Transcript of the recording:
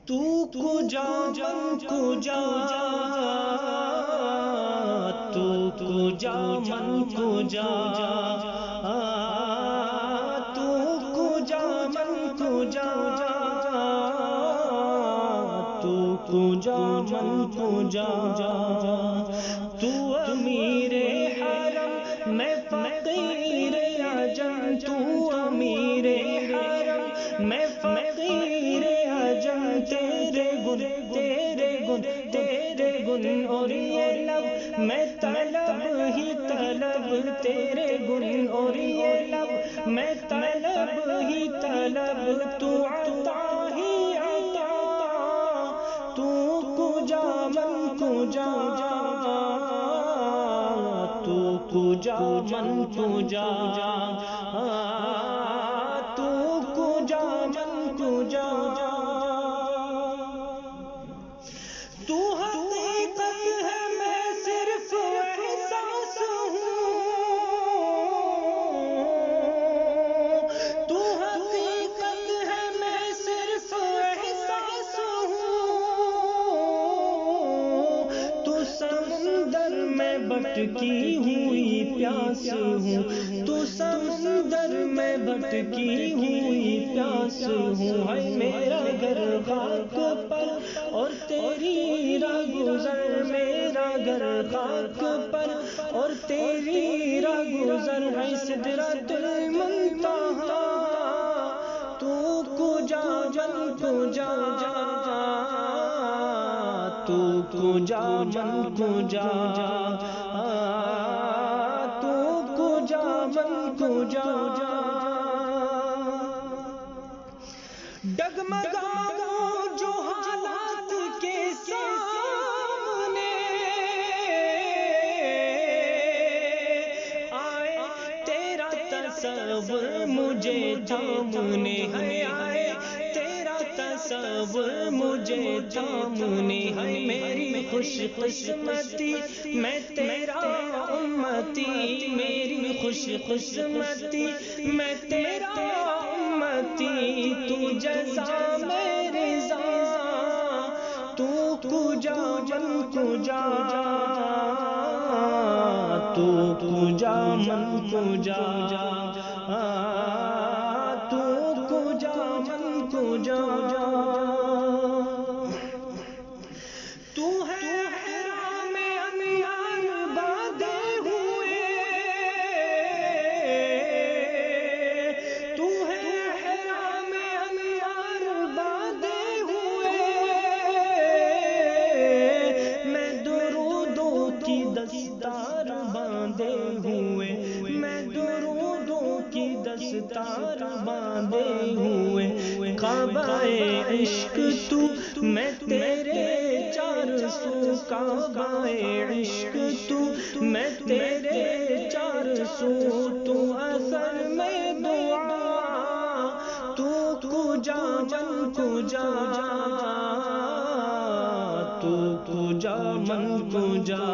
تو کجا من کجا، تو کجا من کجا، تو کجا من کجا، تو کجا من کجا، تو امیر حرم میں فقیر عجم، تو امیر حرم میں فقیر عجم، تیرے گن تیرے گن تیرے گن اور یہ لب میں طلب ہی طلب، تیرے گن اور یہ لب میں طلب ہی طلب، تو عطا ہی عطا، تو کجا من کجا، تو کجا من کجا، تو کجا من کجا، تو حقیقت ہے میں صرف احساس ہوں، تو حقیقت ہے میں صرف احساس ہوں، تو سمندر میں بھٹکی ہوئی پیاس ہوں، تو سمندر میں بھٹکی ہوئی پیاس ہوں، ہے میرا گھر خاک پر اور تیری راہ گزر، میرا گھر خاک پر اور تیری راہ گزر، ہے سدرۃ المنتہا، تو کجا من کجا، تو کجا من کجا، تو کجا من کجا، ڈگمگاؤں جو حالات کے سامنے آئے، تیرا تصور مجھے تھامنے ہے، آئے تیرا تصور مجھے تھامنے ہے، میری خوش قسمتی میں تیرا امتی، میری خوش قسمتی میں تیرا امتی، تو جزا میں رضا، تو کجا من کجا، تو کجا من کجا، تو کجا من کجا، تو ہے احرام انوار باندھے ہوئے، تو ہے احرام انوار باندھے ہوئے، میں درودوں کی دستار باندھے ہوئے، میں درودوں کی دستار باندھے ہوئے، کعبہ عشق تو میں تیرے چار سو، کعبہ عشق تو میں تیرے چار سو، تو اثر میں دعا، تو کجا من کجا، تو کجا من کجا،